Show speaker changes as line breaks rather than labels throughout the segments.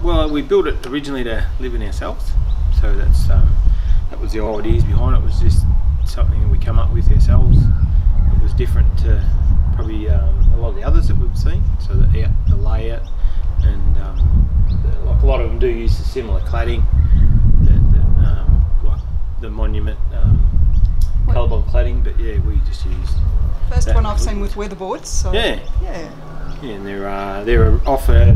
Well, we built it originally to live in ourselves, so that was the ideas behind it. It was just something that we come up with ourselves. It was different to probably a lot of the others that we've seen. So the layout, and like a lot of them do use a similar cladding, like the monument colorbond cladding. But yeah, we just used.
First one I've seen with weatherboards. So
yeah.
Yeah.
Yeah, and they're off a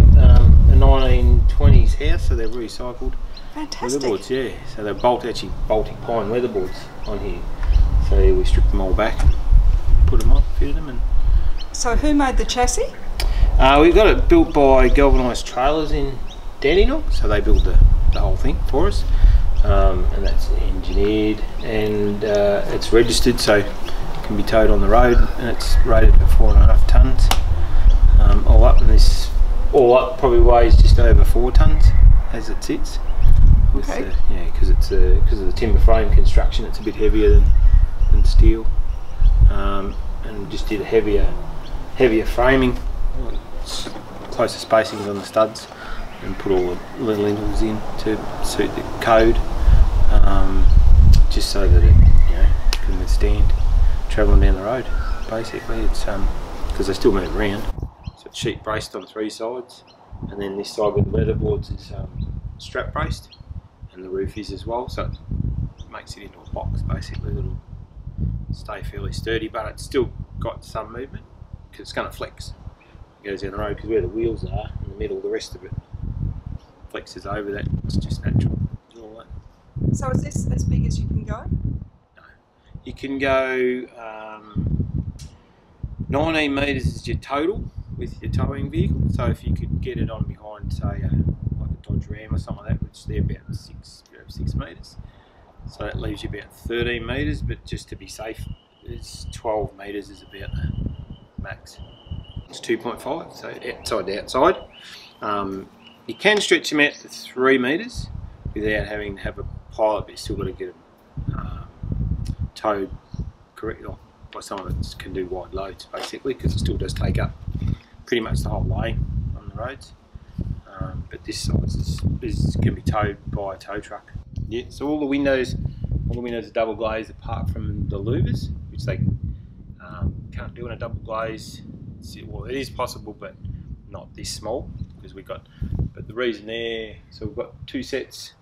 1920s house, so they're recycled.
Fantastic.
Weatherboards, yeah. So they're baltic pine weatherboards on here. So yeah, we stripped them all back, put them on, fitted them, and.
So who made the chassis?
We got it built by Galvanised Trailers in Dandenong, so they built the whole thing for us, and that's engineered, and it's registered, so it can be towed on the road, and it's rated at 4.5 tonnes. All up, and this all up probably weighs just over 4 tonnes as it sits.
Okay.
Yeah, because of the timber frame construction, it's a bit heavier than steel, and just did a heavier framing, closer spacings on the studs, and put all the little lintels in to suit the code, just so that it can withstand travelling down the road. Basically, it's because they still move around. So it's sheet braced on 3 sides, and then this side with the weatherboards is strap braced, and the roof is as well. So it makes it into a box basically that'll stay fairly sturdy, but it's still got some movement because it's going to flex. It goes down the road because where the wheels are in the middle, the rest of it flexes over that. It's just natural. All that.
So is this as big as you can go?
No, you can go 19 metres is your total with your towing vehicle. So if you could get it on behind, say, like a Dodge Ram or something like that, which they're about 6 metres. So that leaves you about 13 metres, but just to be safe, it's 12 metres is about the max. It's 2.5, so outside to outside. You can stretch them out to 3 metres without having to have a pilot, but you still got to get them towed correctly by someone that can do wide loads, basically, because it still does take up pretty much the whole lane on the roads. But this size can be towed by a tow truck. Yeah, so all the windows are double glazed apart from the louvers, which they can't do in a double glaze. Well, it is possible, but not this small, because but the reason there, so we've got 2 sets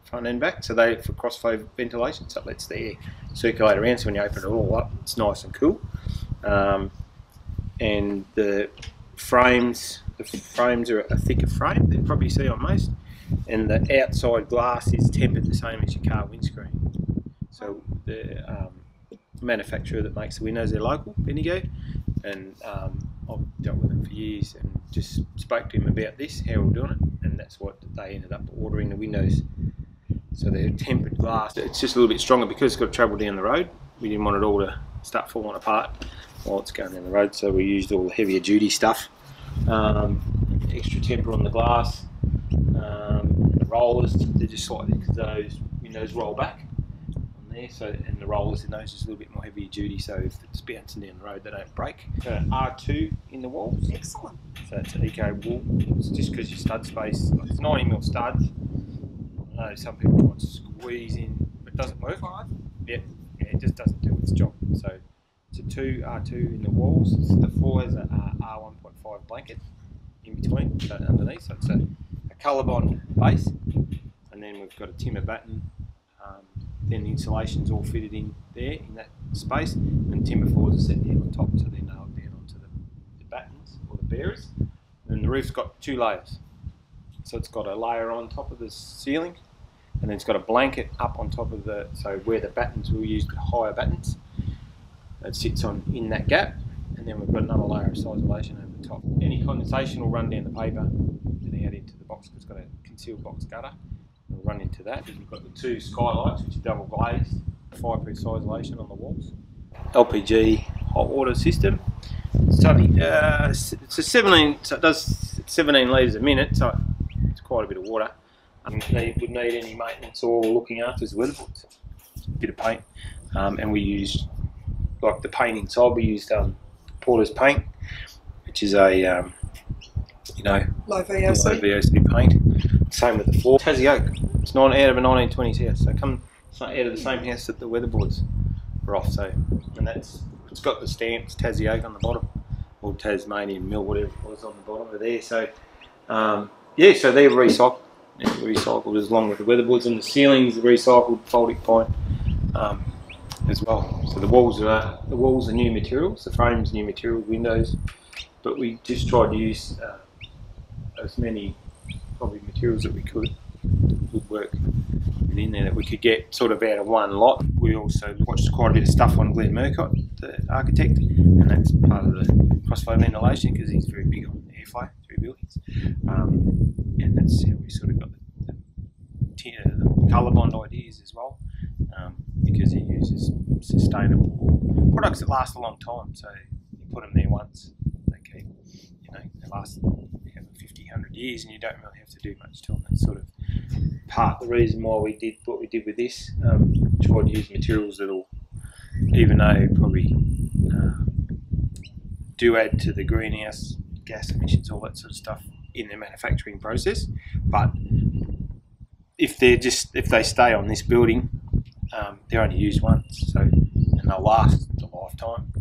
front and back, so they for crossflow ventilation, so it lets the air circulate around, so when you open it all up, it's nice and cool. And the frames are a thicker frame than you probably see on most, and the outside glass is tempered the same as your car windscreen. So the manufacturer that makes the windows, they're local, Bendigo, and I've dealt with them for years and just spoke to him about this, how we're doing it, and that's what they ended up ordering the windows. So they're tempered glass. It's just a little bit stronger because it's got to travel down the road. We didn't want it all to start falling apart while it's going down the road, so we used all the heavier duty stuff. Extra temper on the glass, the rollers, they're just slightly, because those windows roll back on there, so, and the rollers in those is a little bit more heavier duty, so if it's bouncing down the road they don't break. R2 in the walls.
Excellent.
So it's an eco wool. It's just because your stud space, like it's 90mm studs. I know some people want to squeeze in, but it doesn't work. Yeah, it just doesn't do its job. So it's a R2 in the walls. The floor has a R1.5 blanket in between, so underneath. So it's a colorbond base, and then we've got a timber batten. Then the insulation's all fitted in there in that space, and timber floors are set down on top, so they're nailed down onto the battens or the bearers. And then the roof's got 2 layers. So it's got a layer on top of the ceiling, and then it's got a blanket up on top of so where the battens, we'll use the higher battens, it sits in that gap, and then we've got another layer of isolation over the top. Any condensation will run down the paper and out into the box, because it's got a concealed box gutter. It'll run into that. We've got the 2 skylights, which are double glazed, fireproof isolation on the walls. LPG hot water system. It's only it's a 17, so it does 17 litres a minute, so it's quite a bit of water. Would need any maintenance or looking after is weatherboards. A bit of paint, and we used, like the paint inside, we used Porter's paint, which is a low VOC paint. Same with the floor. Tassie oak. It's not out of a 1920s house. So it's not out of the same house that the weatherboards are off. So, and it's got the stamps Tassie oak on the bottom, or Tasmanian mill, whatever it was on the bottom of there. So, yeah, so they're recycled. They're recycled as long with the weatherboards, and the ceilings are recycled baltic pine as well. So the walls are new materials, the frames new material, windows, but we just tried to use as many probably materials that we could work within there that we could get sort of out of one lot. We also watched quite a bit of stuff on Glenn Murcott, the architect, and that's part of the crossflow ventilation because he's very big on airflow through buildings, and that's how we sort of got the colour bond ideas as well, because he uses sustainable products that last a long time. So you put them there once, they keep, they last 50, 100 years, and you don't really have to do much to them. That's sort of part of the reason why we did what we did with this. Tried to use materials that'll, even though probably do add to the greenhouse gas emissions, all that sort of stuff in the manufacturing process, but if they stay on this building, they're only used once, so, and they'll last a lifetime.